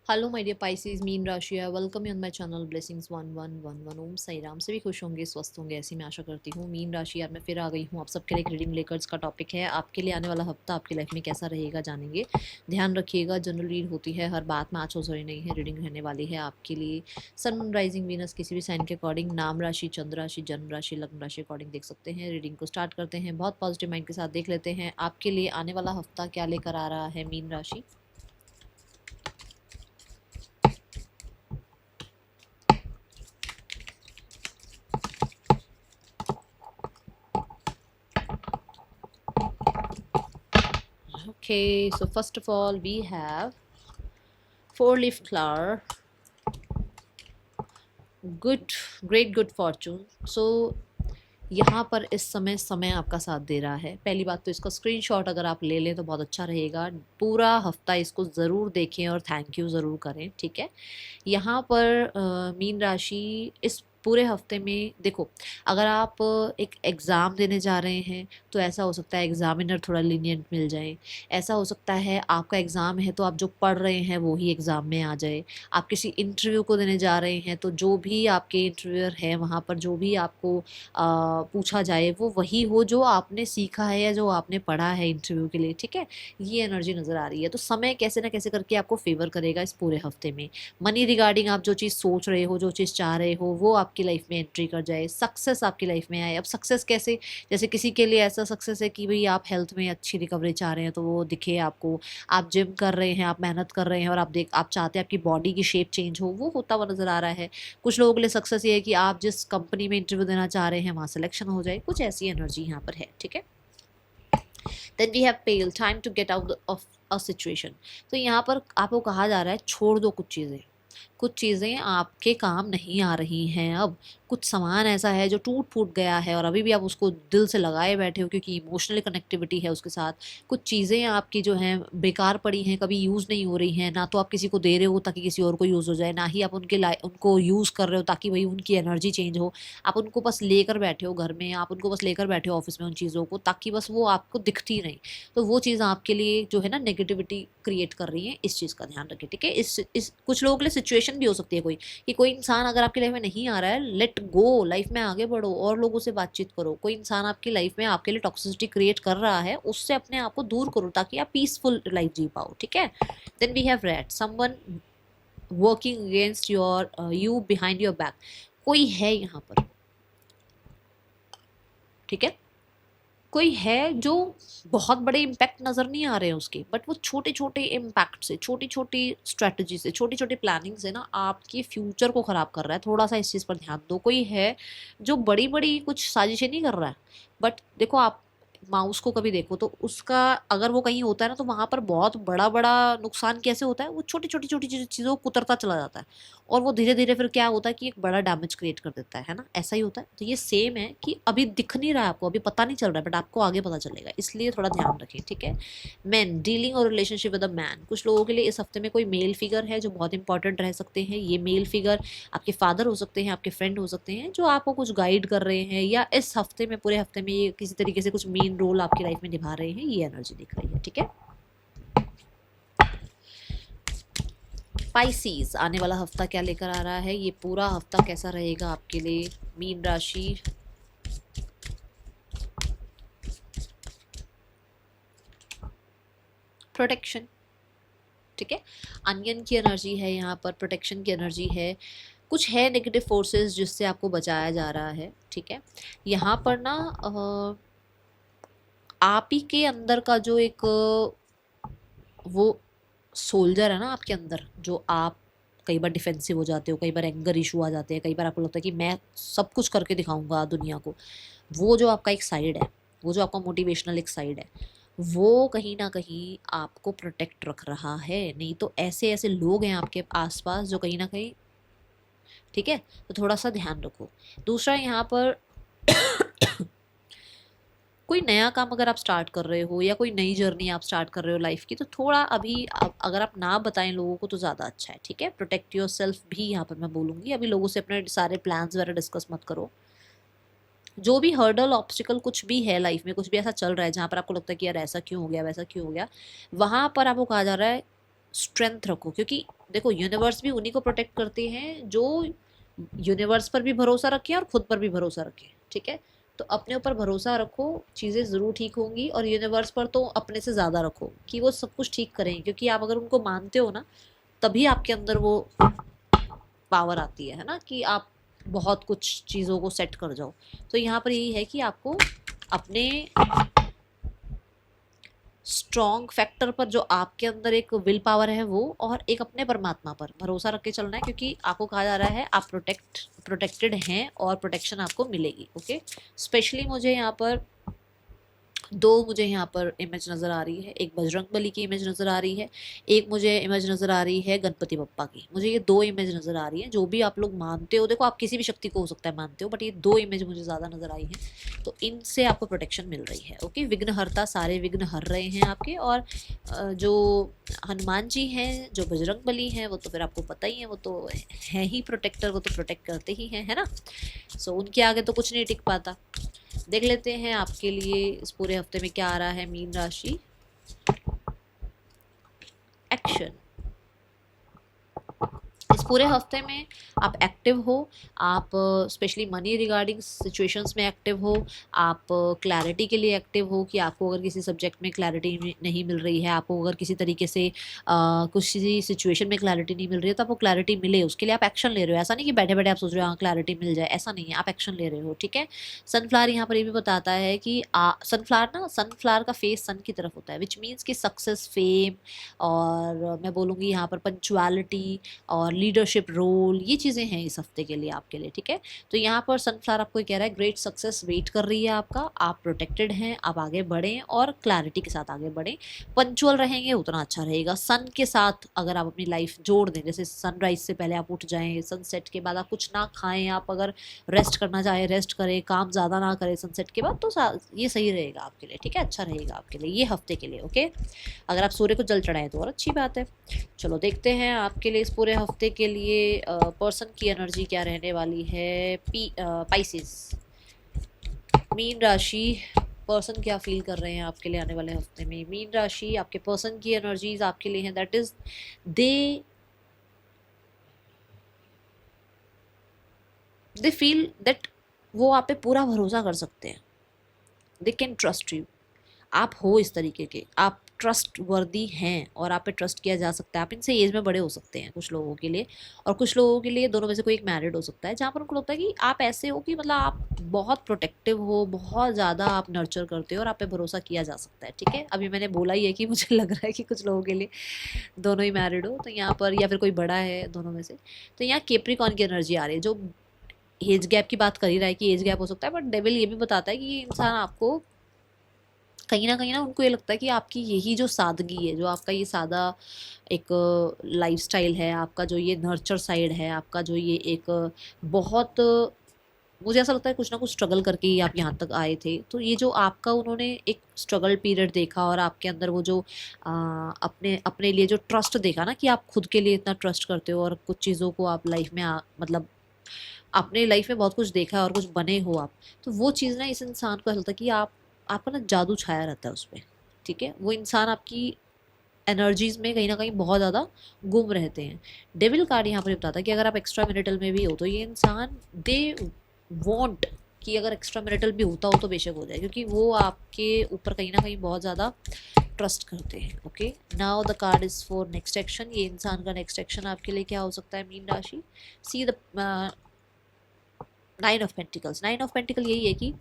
Hello my dear Pisces, मीन राशि है। Welcome you on my channel blessings 1111। Om Sai Ram. सभी खुश होंगे, स्वस्थ होंगे, ऐसी मैं आशा करती हूँ। मीन राशि यार मैं फिर आ गई हूँ आप सबके लिए एक रीडिंग लेकर। इसका टॉपिक है आपके लिए आने वाला हफ्ता आपकी लाइफ में कैसा रहेगा, जानेंगे। ध्यान रखिएगा, जनरल रीड होती है, हर बात में आचोजरी नहीं है। रीडिंग रहने वाली है आपके लिए सन मून राइजिंग वीनस किसी भी साइन के अकॉर्डिंग, नाम राशि, चंद्र राशि, जन्म राशि, लग्न राशि अकॉर्डिंग देख सकते हैं। रीडिंग को स्टार्ट करते हैं, बहुत पॉजिटिव माइंड के साथ देख लेते हैं आपके लिए आने वाला हफ्ता क्या लेकर आ रहा है मीन राशि। Okay, so first of all, we have four-leaf flower, good, great good fortune. So यहाँ पर इस समय आपका साथ दे रहा है। पहली बात तो इसका स्क्रीनशॉट अगर आप ले लें तो बहुत अच्छा रहेगा। पूरा हफ्ता इसको ज़रूर देखें और थैंक यू ज़रूर करें, ठीक है। यहाँ पर मीन राशि इस पूरे हफ्ते में देखो, अगर आप एक एग्ज़ाम देने जा रहे हैं तो ऐसा हो सकता है एग्ज़ामिनर थोड़ा लीनियंट मिल जाए। ऐसा हो सकता है आपका एग्ज़ाम है तो आप जो पढ़ रहे हैं वो ही एग्ज़ाम में आ जाए। आप किसी इंटरव्यू को देने जा रहे हैं तो जो भी आपके इंटरव्यूअर हैं वहाँ पर जो भी आपको पूछा जाए वो वही हो जो आपने सीखा है या जो आपने पढ़ा है इंटरव्यू के लिए, ठीक है। ये एनर्जी नज़र आ रही है। तो समय कैसे ना कैसे करके आपको फेवर करेगा इस पूरे हफ्ते में। मनी रिगार्डिंग आप जो चीज़ सोच रहे हो, जो चीज़ चाह रहे हो, वो आपकी लाइफ में एंट्री कर जाए। सक्सेस आपकी लाइफ में आए। अब सक्सेस कैसे, जैसे किसी के लिए ऐसा सक्सेस है कि भाई आप हेल्थ में अच्छी रिकवरी चाह रहे हैं तो वो दिखे आपको। आप जिम कर रहे हैं, आप मेहनत कर रहे हैं और आप चाहते हैं आपकी बॉडी की शेप चेंज हो, वो होता हुआ नज़र आ रहा है। कुछ लोगों के लिए सक्सेस ये है कि आप जिस कंपनी में इंटरव्यू देना चाह रहे हैं वहाँ सिलेक्शन हो जाए। कुछ ऐसी एनर्जी यहाँ पर है, ठीक है। Then we have pale, time to get out of a situation. तो यहाँ पर आपको कहा जा रहा है छोड़ दो कुछ चीज़ें। कुछ चीज़ें आपके काम नहीं आ रही हैं अब। कुछ सामान ऐसा है जो टूट फूट गया है और अभी भी आप उसको दिल से लगाए बैठे हो क्योंकि इमोशनल कनेक्टिविटी है उसके साथ। कुछ चीज़ें आपकी जो हैं बेकार पड़ी हैं, कभी यूज़ नहीं हो रही हैं। ना तो आप किसी को दे रहे हो ताकि किसी और को यूज़ हो जाए, ना ही आप उनको यूज़ कर रहे हो ताकि भाई उनकी एनर्जी चेंज हो। आप उनको बस लेकर बैठे हो घर में, आप उनको बस लेकर बैठे हो ऑफिस में उन चीज़ों को, ताकि बस वो आपको दिखती नहीं। तो वो चीज़ आपके लिए जो है ना नेगेटिविटी क्रिएट कर रही है। इस चीज़ का ध्यान रखें, ठीक है। इस कुछ लोगों के लिए सिचुएशन भी हो सकती है कोई, कि कोई इंसान अगर आपकी लाइफ में नहीं आ रहा है, लेट गो, लाइफ में आगे बढ़ो और लोगों से बातचीत करो। कोई इंसान आपकी लाइफ में आपके लिए टॉक्सिसिटी क्रिएट कर रहा है, उससे अपने आप को दूर करो ताकि आप पीसफुल लाइफ जी पाओ, ठीक है। Then we have read, someone working against your you behind your back. कोई है यहाँ पर, ठीक है। कोई है जो बहुत बड़े इम्पैक्ट नज़र नहीं आ रहे हैं उसके, बट वो छोटे छोटे इम्पैक्ट से, छोटी छोटी स्ट्रेटजी से, छोटी छोटी प्लानिंग से ना आपके फ्यूचर को ख़राब कर रहा है। थोड़ा सा इस चीज़ पर ध्यान दो। कोई है जो बड़ी बड़ी कुछ साजिशें नहीं कर रहा है, बट देखो आप माउस को कभी देखो तो उसका अगर वो कहीं होता है ना तो वहाँ पर बहुत बड़ा बड़ा नुकसान कैसे होता है, वो छोटी छोटी छोटी चीज़ों को कुतरता चला जाता है और वो धीरे धीरे फिर क्या होता है कि एक बड़ा डैमेज क्रिएट कर देता है ना। ऐसा ही होता है। तो ये सेम है कि अभी दिख नहीं रहा है आपको, अभी पता नहीं चल रहा है, बट आपको आगे पता चलेगा, इसलिए थोड़ा ध्यान रखें, ठीक है। मैन डीलिंग और रिलेशनशिप विद अ मैन, कुछ लोगों के लिए इस हफ्ते में कोई मेल फिगर है जो बहुत इंपॉर्टेंट रह सकते हैं। ये मेल फिगर आपके फादर हो सकते हैं, आपके फ्रेंड हो सकते हैं, जो आपको कुछ गाइड कर रहे हैं या इस हफ्ते में, पूरे हफ्ते में ये किसी तरीके से कुछ मेन रोल आपकी लाइफ में निभा रहे हैं। ये एनर्जी दिख रही है, ठीक है। स्पाइसीज, आने वाला हफ्ता क्या लेकर आ रहा है, ये पूरा हफ्ता कैसा रहेगा आपके लिए मीन राशि। प्रोटेक्शन, ठीक है। अनियन की एनर्जी है यहाँ पर, प्रोटेक्शन की एनर्जी है। कुछ है नेगेटिव फोर्सेस जिससे आपको बचाया जा रहा है, ठीक है। यहाँ पर ना आप ही के अंदर का जो एक वो सोल्जर है ना आपके अंदर, जो आप कई बार डिफेंसिव हो जाते हो, कई बार एंगर इशू आ जाते हैं, कई बार आपको लगता है कि मैं सब कुछ करके दिखाऊंगा दुनिया को। वो जो आपका एक साइड है, वो जो आपका मोटिवेशनल एक साइड है, वो कहीं ना कहीं आपको प्रोटेक्ट रख रहा है। नहीं तो ऐसे ऐसे लोग हैं आपके आसपास जो कहीं ना कहीं, ठीक है। तो थोड़ा सा ध्यान रखो। दूसरा यहाँ पर कोई नया काम अगर आप स्टार्ट कर रहे हो या कोई नई जर्नी आप स्टार्ट कर रहे हो लाइफ की, तो थोड़ा अभी अगर आप ना बताएं लोगों को तो ज़्यादा अच्छा है, ठीक है। प्रोटेक्ट योर सेल्फ भी यहाँ पर मैं बोलूँगी। अभी लोगों से अपने सारे प्लान्स वगैरह डिस्कस मत करो। जो भी हर्डल ऑब्स्टिकल कुछ भी है लाइफ में, कुछ भी ऐसा चल रहा है जहाँ पर आपको लगता है कि यार ऐसा क्यों हो गया, वैसा क्यों हो गया, वहाँ पर आपको कहा जा रहा है स्ट्रेंथ रखो, क्योंकि देखो यूनिवर्स भी उन्हीं को प्रोटेक्ट करते हैं जो यूनिवर्स पर भी भरोसा रखें और खुद पर भी भरोसा रखें, ठीक है। तो अपने ऊपर भरोसा रखो, चीज़ें ज़रूर ठीक होंगी, और यूनिवर्स पर तो अपने से ज़्यादा रखो कि वो सब कुछ ठीक करेंगे, क्योंकि आप अगर उनको मानते हो ना, तभी आपके अंदर वो पावर आती है ना, कि आप बहुत कुछ चीज़ों को सेट कर जाओ। तो यहाँ पर यही है कि आपको अपने स्ट्रॉन्ग फैक्टर पर, जो आपके अंदर एक विल पावर है वो, और एक अपने परमात्मा पर भरोसा रख के चलना है, क्योंकि आपको कहा जा रहा है आप प्रोटेक्टेड हैं और प्रोटेक्शन आपको मिलेगी। ओके, स्पेशली मुझे यहाँ पर मुझे यहाँ पर इमेज नज़र आ रही है, एक बजरंग बली की इमेज नज़र आ रही है, एक मुझे इमेज नज़र आ रही है गणपति बप्पा की। मुझे ये 2 इमेज नज़र आ रही है। जो भी आप लोग मानते हो, देखो आप किसी भी शक्ति को हो सकता है मानते हो, बट ये 2 इमेज मुझे ज़्यादा नज़र आई हैं, तो इनसे आपको प्रोटेक्शन मिल रही है। ओके, विघ्नहर्ता सारे विघ्न हर रहे हैं आपके, और जो हनुमान जी हैं, जो बजरंग बली हैं, वो तो फिर आपको पता ही है, वो तो है ही प्रोटेक्टर, वो तो प्रोटेक्ट करते ही हैं, है ना। सो उनके आगे तो कुछ नहीं टिक पाता। देख लेते हैं आपके लिए इस पूरे हफ्ते में क्या आ रहा है। मीन राशि, एक्शन। इस पूरे हफ्ते में आप एक्टिव हो, आप स्पेशली मनी रिगार्डिंग सिचुएशंस में एक्टिव हो, आप क्लैरिटी के लिए एक्टिव हो, कि आपको अगर किसी सब्जेक्ट में क्लैरिटी नहीं मिल रही है, आपको अगर किसी तरीके से किसी सिचुएशन में क्लैरिटी नहीं मिल रही है, तो आपको क्लैरिटी मिले, उसके लिए आप एक्शन ले रहे हो। ऐसा नहीं कि बैठे बैठे आप सोच रहे हो हाँ क्लैरिटी मिल जाए, ऐसा नहीं है, आप एक्शन ले रहे हो, ठीक है। सनफ्लावर यहाँ पर ये भी बताता है कि सनफ्लावर का फेस सन की तरफ होता है, विच मीन्स कि सक्सेस, फेम, और मैं बोलूँगी यहाँ पर पंचुअलिटी और लीडरशिप रोल, ये चीज़ें हैं इस हफ्ते के लिए आपके लिए, ठीक है। तो यहाँ पर सनफ्लावर आपको कह रहा है ग्रेट सक्सेस वेट कर रही है आपका, आप प्रोटेक्टेड हैं, आप आगे बढ़ें और क्लैरिटी के साथ आगे बढ़ें। पंचुअल रहेंगे उतना अच्छा रहेगा। सन के साथ अगर आप अपनी लाइफ जोड़ दें, जैसे सनराइज से पहले आप उठ जाएं, सनसेट के बाद आप कुछ ना खाएं, आप अगर रेस्ट करना चाहें रेस्ट करें, काम ज़्यादा ना करें सनसेट के बाद, तो ये सही रहेगा आपके लिए, ठीक है, अच्छा रहेगा आपके लिए ये हफ्ते के लिए। ओके, अगर आप सूर्य को जल चढ़ाएं तो और अच्छी बात है। चलो देखते हैं आपके लिए इस पूरे हफ्ते के लिए पर्सन की एनर्जी क्या रहने वाली है। पाइसेस, मीन राशि, पर्सन क्या फील कर रहे हैं आपके लिए आने वाले हफ्ते में। मीन राशि, आपके पर्सन की एनर्जीज आपके लिए हैं, that is they feel that वो आप पे पूरा भरोसा कर सकते हैं, दे कैन ट्रस्ट यू। आप हो इस तरीके के, आप ट्रस्ट वर्दी हैं और आप पे ट्रस्ट किया जा सकता है। आप इनसे एज में बड़े हो सकते हैं कुछ लोगों के लिए, और कुछ लोगों के लिए दोनों में से कोई एक मैरिड हो सकता है, जहाँ पर उनको लगता है कि आप ऐसे हो कि मतलब आप बहुत प्रोटेक्टिव हो, बहुत ज़्यादा आप नर्चर करते हो और आप पे भरोसा किया जा सकता है, ठीक है। अभी मैंने बोला ही है कि मुझे लग रहा है कि कुछ लोगों के लिए दोनों ही मैरिड हो, तो यहाँ पर, या फिर कोई बड़ा है दोनों में से। तो यहाँ केप्रिकॉन की एनर्जी आ रही है, जो एज गैप की बात कर ही रहा है कि एज गैप हो सकता है, बट डेविल ये भी बताता है कि ये इंसान आपको कहीं ना उनको ये लगता है कि आपकी यही जो सादगी है, जो आपका ये सादा एक लाइफस्टाइल है, आपका जो ये नर्चर साइड है, आपका जो ये एक बहुत, मुझे ऐसा लगता है कुछ ना कुछ स्ट्रगल करके ही आप यहाँ तक आए थे। तो ये जो आपका उन्होंने एक स्ट्रगल पीरियड देखा, और आपके अंदर वो जो अपने अपने लिए जो ट्रस्ट देखा ना, कि आप खुद के लिए इतना ट्रस्ट करते हो, और कुछ चीज़ों को आप लाइफ में मतलब अपने लाइफ में बहुत कुछ देखा है और कुछ बने हो आप, तो वो चीज़ ना इस इंसान को ऐसा लगता है कि आपका ना जादू छाया रहता है उस पर, ठीक है। वो इंसान आपकी एनर्जीज में कहीं ना कहीं बहुत ज़्यादा गुम रहते हैं। डेविल कार्ड यहाँ पर बताता है कि अगर आप एक्स्ट्रा मैरिटल में भी हो, तो ये इंसान दे वॉन्ट कि अगर एक्स्ट्रा मैरिटल भी होता हो तो बेशक हो जाए, क्योंकि वो आपके ऊपर कहीं ना कहीं बहुत ज़्यादा ट्रस्ट करते हैं। Okay, now the card is for next action. ये इंसान का नेक्स्ट एक्शन आपके लिए क्या हो सकता है मीन राशि। See the 9 of pentacles. 9 of pentacle यही है कि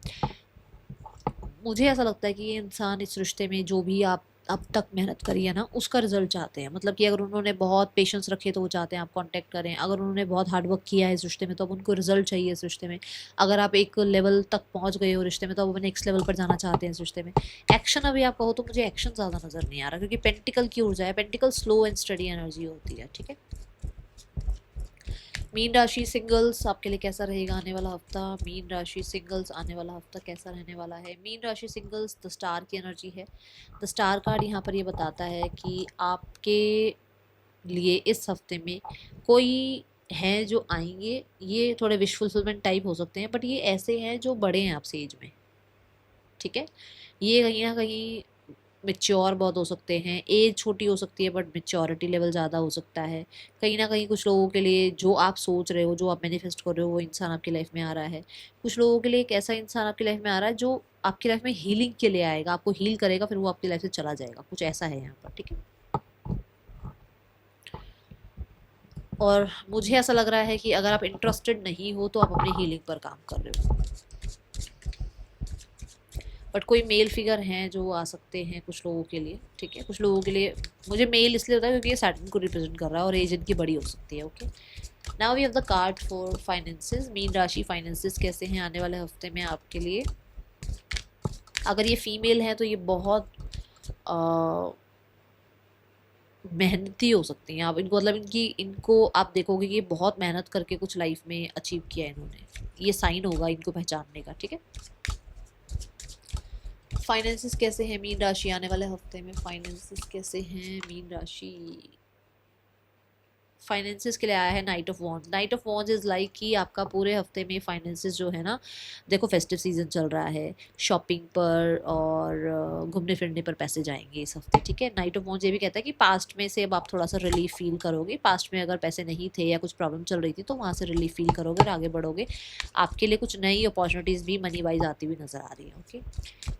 मुझे ऐसा लगता है कि ये इंसान इस रिश्ते में जो भी आप अब तक मेहनत करी है ना, उसका रिजल्ट चाहते हैं। मतलब कि अगर उन्होंने बहुत पेशेंस रखे तो वो चाहते हैं आप कांटेक्ट करें, अगर उन्होंने बहुत हार्ड वर्क किया है इस रिश्ते में तो अब उनको रिजल्ट चाहिए इस रिश्ते में। अगर आप एक लेवल तक पहुंच गए हो रिश्ते में, तो अब वो नेक्स्ट लेवल पर जाना चाहते हैं इस रिश्ते में। एक्शन अभी आप कहो तो मुझे एक्शन ज़्यादा नज़र नहीं आ रहा, क्योंकि पेंटिकल की ऊर्जा है, pentacle slow and study energy होती है, ठीक है। मीन राशि सिंगल्स आपके लिए कैसा रहेगा आने वाला हफ्ता। मीन राशि सिंगल्स आने वाला हफ्ता कैसा रहने वाला है। मीन राशि सिंगल्स, द स्टार की एनर्जी है। द स्टार कार्ड यहाँ पर ये बताता है कि आपके लिए इस हफ्ते में कोई हैं जो आएंगे, ये थोड़े विश फुलफिलमेंट टाइप हो सकते हैं, बट ये ऐसे हैं जो बड़े हैं आपसे एज में, ठीक है। ये कहीं ना कहीं मेच्योर बहुत हो सकते हैं, एज छोटी हो सकती है बट मेच्योरिटी लेवल ज़्यादा हो सकता है। कहीं ना कहीं कुछ लोगों के लिए जो आप सोच रहे हो, जो आप मैनिफेस्ट कर रहे हो, वो इंसान आपकी लाइफ में आ रहा है। कुछ लोगों के लिए एक ऐसा इंसान आपकी लाइफ में आ रहा है जो आपकी लाइफ में हीलिंग के लिए आएगा, आपको हील करेगा, फिर वो आपकी लाइफ से चला जाएगा। कुछ ऐसा है यहाँ पर, ठीक है। और मुझे ऐसा लग रहा है कि अगर आप इंटरेस्टेड नहीं हो तो आप अपनी हीलिंग पर काम कर रहे हो। बट कोई मेल फिगर हैं जो आ सकते हैं कुछ लोगों के लिए, ठीक है। कुछ लोगों के लिए मुझे मेल इसलिए होता है क्योंकि ये सैटर्न को रिप्रेजेंट कर रहा है और एज इनकी बड़ी हो सकती है। Okay, now we have the card for finances. मीन राशि फाइनेंसेस कैसे हैं आने वाले हफ्ते में आपके लिए। अगर ये फीमेल है तो ये बहुत मेहनती हो सकती हैं आप। इनको मतलब इनको आप देखोगे कि ये बहुत मेहनत करके कुछ लाइफ में अचीव किया है इन्होंने। ये साइन होगा इनको पहचानने का, ठीक है। फाइनेंसेस कैसे हैं मीन राशि आने वाले हफ्ते में। फाइनेंसेस कैसे हैं मीन राशि। फाइनेंसेस के लिए आया है night of wands. Night of wands is like कि आपका पूरे हफ्ते में फाइनेंसेस जो है ना, देखो फेस्टिव सीजन चल रहा है, शॉपिंग पर और घूमने फिरने पर पैसे जाएंगे इस हफ्ते, ठीक है। नाइट ऑफ वॉन्ड्स ये भी कहता है कि पास्ट में से अब आप थोड़ा सा रिलीफ फील करोगे। पास्ट में अगर पैसे नहीं थे या कुछ प्रॉब्लम चल रही थी तो वहाँ से रिलीफ फील करोगे और आगे बढ़ोगे। आपके लिए कुछ नई अपॉर्चुनिटीज़ भी मनी वाइज आती हुई नजर आ रही है। ओके,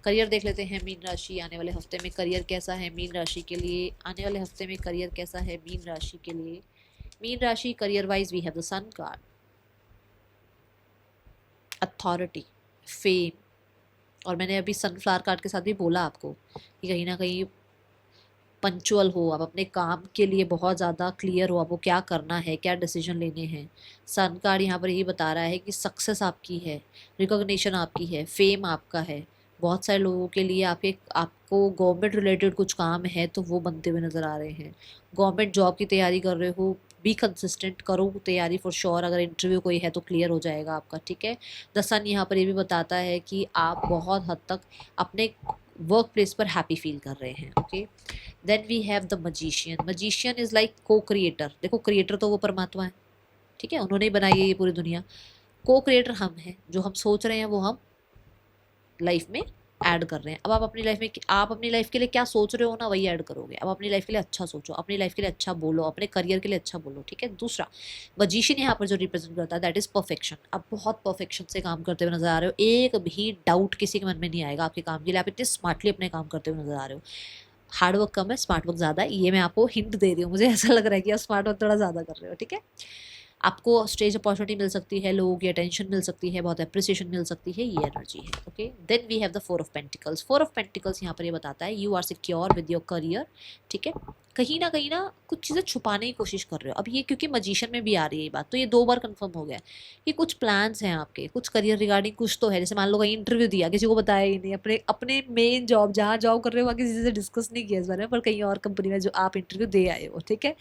करियर देख लेते हैं मीन राशि आने वाले हफ्ते में। करियर कैसा है मीन राशि के लिए आने वाले हफ्ते में। करियर कैसा है मीन राशि के लिए। मीन राशि career wise we have the sun card, authority, fame. और मैंने अभी सनफ्लावर कार्ड के साथ भी बोला आपको कि कहीं ना कहीं पंचुअल हो आप, अपने काम के लिए बहुत ज़्यादा क्लियर हो आपको क्या करना है, क्या डिसीजन लेने हैं। सन कार्ड यहाँ पर यही बता रहा है कि सक्सेस आपकी है, रिकॉग्निशन आपकी है, फेम आपका है। बहुत सारे लोगों के लिए आपको गवर्नमेंट रिलेटेड कुछ काम है तो वो बनते हुए नज़र आ रहे हैं। गवर्नमेंट जॉब की तैयारी कर रहे हो, बी कंसिस्टेंट करो तैयारी फॉर श्योर। अगर इंटरव्यू कोई है तो क्लियर हो जाएगा आपका, ठीक है। द सन यहाँ पर ये भी बताता है कि आप बहुत हद तक अपने वर्क प्लेस पर हैप्पी फील कर रहे हैं। Okay, then we have the magician. Magician is like co-creator. देखो क्रिएटर तो वो परमात्मा है, ठीक है, उन्होंने ही बनाई है ये पूरी दुनिया। को क्रिएटर हम हैं, जो हम सोच रहे हैं वो हम लाइफ में ऐड कर रहे हैं। अब आप अपनी लाइफ के लिए क्या सोच रहे हो ना, वही ऐड करोगे। अब अपनी लाइफ के लिए अच्छा सोचो, अपनी लाइफ के लिए अच्छा बोलो, अपने करियर के लिए अच्छा बोलो, ठीक है। दूसरा, मजिशियन यहाँ पर जो रिप्रेजेंट करता है दैट इज परफेक्शन। आप बहुत परफेक्शन से काम करते हुए नजर आ रहे हो, एक भी डाउट किसी के मन में नहीं आएगा आपके काम के लिए। आप इतने स्मार्टली अपने काम करते हुए नजर आ रहे हो। हार्ड वर्क कम है, स्मार्ट वर्क ज़्यादा है, ये मैं आपको हिंट दे रही हूँ। मुझे ऐसा लग रहा है कि आप स्मार्ट वर्क थोड़ा ज़्यादा कर रहे हो, ठीक है। आपको स्टेज अपॉर्चुनिटी मिल सकती है, लोगों की अटेंशन मिल सकती है, बहुत अप्रिसिएशन मिल सकती है, ये एनर्जी है। Okay, then we have the four of pentacles. Four of pentacles यहाँ पर ये बताता है you are secure with your career, ठीक है। कहीं ना कुछ चीज़ें छुपाने की कोशिश कर रहे हो। अब ये क्योंकि मजिशियन में भी आ रही है ये बात, तो ये 2 बार कंफर्म हो गया कि कुछ प्लान्स हैं आपके, कुछ करियर रिगार्डिंग कुछ तो है। जैसे मान लो कहीं इंटरव्यू दिया, किसी को बताया ही नहीं, अपने अपने मेन जॉब जहाँ जॉब कर रहे हो वहाँ किसी से डिस्कस नहीं किया इस बारे में, पर कहीं और कंपनी में जो आप इंटरव्यू दे आए हो, ठीक है।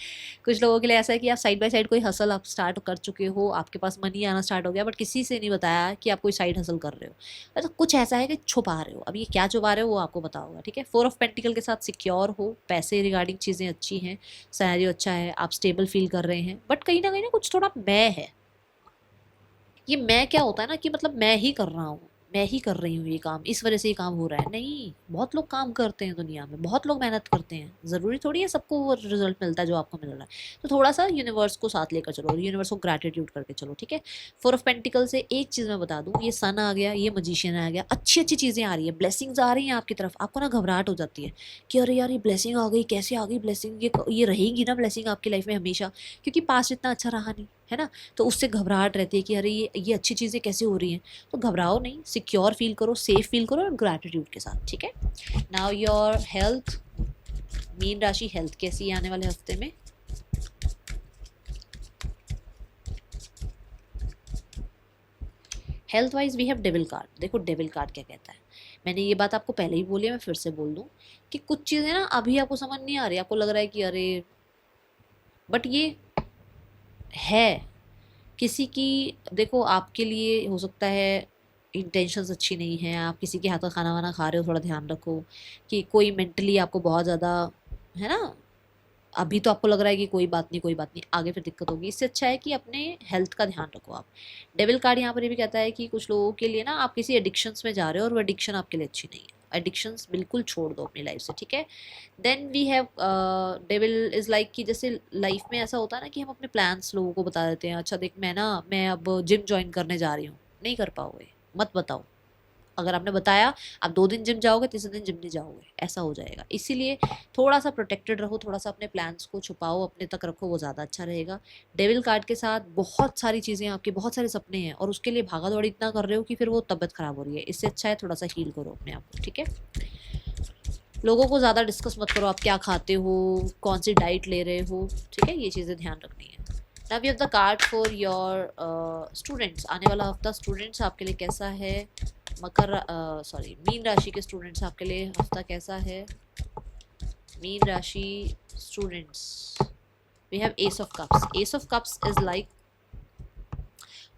कुछ लोगों के लिए ऐसा है कि आप साइड बाय साइड कोई हसल आप स्टार्ट कर चुके हो, आपके पास मनी आना स्टार्ट हो गया, बट किसी से नहीं बताया कि आप कोई साइड हसल कर रहे हो। तो कुछ ऐसा है कि छुपा रहे हो। अब ये क्या छुपा रहे हो वो आपको पता होगा, ठीक है। फोर ऑफ पेंटिकल के साथ सिक्योर हो, पैसे रिगार्डिंग चीज़ें अच्छी हैं, सैलरी अच्छा है, आप स्टेबल फील कर रहे हैं, बट कहीं ना कुछ थोड़ा मैं है। ये मैं क्या होता है ना कि मतलब मैं ही कर रहा हूँ, मैं ही कर रही हूँ ये काम, इस वजह से ये काम हो रहा है। नहीं, बहुत लोग काम करते हैं दुनिया में, बहुत लोग मेहनत करते हैं, ज़रूरी थोड़ी है सबको वो रिजल्ट मिलता है जो आपको मिल रहा है। तो थोड़ा सा यूनिवर्स को साथ लेकर चलो और यूनिवर्स को ग्रैटिट्यूड करके चलो, ठीक है। फोर ऑफ पेंटिकल से एक चीज़ मैं बता दूँ, ये सन आ गया, ये मजिशियन आ गया, अच्छी अच्छी चीज़ें आ रही है, ब्लेसिंग्स आ रही हैं आपकी तरफ। आपको ना घबराहट हो जाती है कि अरे यार ये ब्लेसिंग आ गई, कैसे आ गई ब्लेसिंग, ये रहेगी ना ब्लेसिंग आपकी लाइफ में हमेशा, क्योंकि पास इतना अच्छा रहा नहीं है ना। तो उससे घबराहट रहती है कि अरे ये अच्छी चीज़ें कैसे हो रही हैं। तो घबराओ नहीं, सिक्योर फील करो, सेफ फील करो और ग्रैटिट्यूड के साथ, ठीक है। नाउ योर हेल्थ मीन राशि, हेल्थ कैसी है आने वाले हफ्ते में। Health wise we have devil card. देखो डेविल कार्ड क्या कहता है, मैंने ये बात आपको पहले ही बोली है, मैं फिर से बोल दूं कि कुछ चीज़ें ना अभी आपको समझ नहीं आ रही, आपको लग रहा है कि अरे, बट ये है किसी की। देखो आपके लिए हो सकता है इंटेंशंस अच्छी नहीं है, आप किसी के हाथ का खाना वाना खा रहे हो, थोड़ा ध्यान रखो कि कोई मेंटली आपको बहुत ज़्यादा है ना। अभी तो आपको लग रहा है कि कोई बात नहीं कोई बात नहीं, आगे फिर दिक्कत होगी। इससे अच्छा है कि अपने हेल्थ का ध्यान रखो आप। डेविल कार्ड यहाँ पर ये भी कहता है कि कुछ लोगों के लिए ना आप किसी एडिक्शंस में जा रहे हो और वो एडिक्शन आपके लिए अच्छी नहीं है। एडिक्शंस बिल्कुल छोड़ दो अपनी लाइफ से, ठीक है। Then we have devil is like कि जैसे लाइफ में ऐसा होता है ना कि हम अपने प्लान्स लोगों को बता देते हैं, अच्छा देख मैं अब जिम ज्वाइन करने जा रही हूँ, नहीं कर पाओगे, मत बताओ। अगर आपने बताया आप 2 दिन जिम जाओगे, तीसरे दिन जिम नहीं जाओगे, ऐसा हो जाएगा। इसीलिए थोड़ा सा प्रोटेक्टेड रहो, थोड़ा सा अपने प्लान्स को छुपाओ, अपने तक रखो, वो ज़्यादा अच्छा रहेगा। डेविल कार्ड के साथ बहुत सारी चीज़ें, आपके बहुत सारे सपने हैं और उसके लिए भागा दौड़ी इतना कर रहे हो कि फिर वो तबीयत खराब हो रही है। इससे अच्छा है थोड़ा सा हील करो अपने आप को, ठीक है। लोगों को ज़्यादा डिस्कस मत करो आप क्या खाते हो, कौन सी डाइट ले रहे हो, ठीक है, ये चीज़ें ध्यान रखनी है। Now we have the card for your students. आने वाला हफ्ता स्टूडेंट्स आपके लिए कैसा है? मीन राशि के स्टूडेंट्स आपके लिए हफ्ता कैसा है? मीन राशि students, we have ace of cups. Ace of cups is like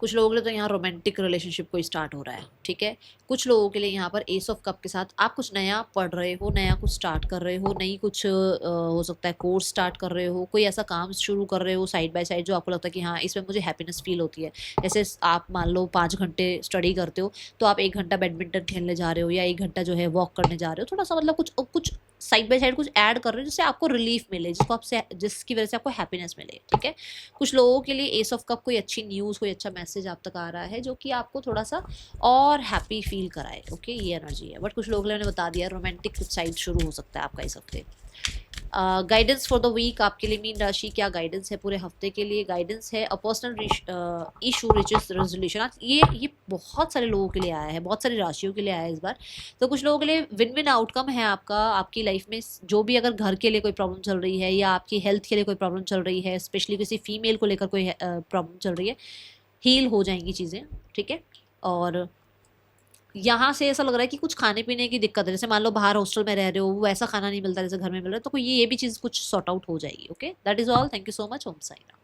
कुछ लोगों के लिए तो यहाँ रोमांटिक रिलेशनशिप कोई स्टार्ट हो रहा है, ठीक है। कुछ लोगों के लिए यहाँ पर एस ऑफ कप के साथ आप कुछ नया पढ़ रहे हो, नया कुछ स्टार्ट कर रहे हो, नई कुछ हो सकता है कोर्स स्टार्ट कर रहे हो, कोई ऐसा काम शुरू कर रहे हो साइड बाय साइड जो आपको लगता है कि हाँ इसमें मुझे हैप्पीनेस फील होती है। जैसे आप मान लो 5 घंटे स्टडी करते हो तो आप 1 घंटा बैडमिंटन खेलने जा रहे हो या 1 घंटा जो है वॉक करने जा रहे हो, थोड़ा सा मतलब कुछ कुछ साइड बाय साइड कुछ ऐड कर रहे हो जिससे आपको रिलीफ मिले, जिसकी वजह से आपको हैप्पीनेस मिले, ठीक है। कुछ लोगों के लिए एस ऑफ कप कोई अच्छी न्यूज़, कोई अच्छा मैसेज आप तक आ रहा है जो कि आपको थोड़ा सा और हैप्पी फील कराए, ओके, ये एनर्जी है। बट कुछ लोगों के लिए मैंने बता दिया रोमांटिक कुछ साइड शुरू हो सकता है आपका इस हफ्ते। गाइडेंस फॉर द वीक आपके लिए मीन राशि, क्या गाइडेंस है पूरे हफ्ते के लिए? गाइडेंस है a personal issue riches resolution. ये बहुत सारे लोगों के लिए आया है, बहुत सारी राशियों के लिए आया है इस बार। तो कुछ लोगों के लिए विन विन आउटकम है आपका, आपकी लाइफ में जो भी अगर घर के लिए कोई प्रॉब्लम चल रही है या आपकी हेल्थ के लिए कोई प्रॉब्लम चल रही है, स्पेशली किसी फीमेल को लेकर कोई प्रॉब्लम चल रही है, हील हो जाएंगी चीज़ें, ठीक है। और यहाँ से ऐसा लग रहा है कि कुछ खाने पीने की दिक्कत है, जैसे मान लो बाहर हॉस्टल में रह रहे हो, वैसा खाना नहीं मिलता जैसे घर में मिल रहा है, तो कोई ये भी चीज़ कुछ सॉर्ट आउट हो जाएगी, okay. That is all, thank you so much, Om Sai Ram.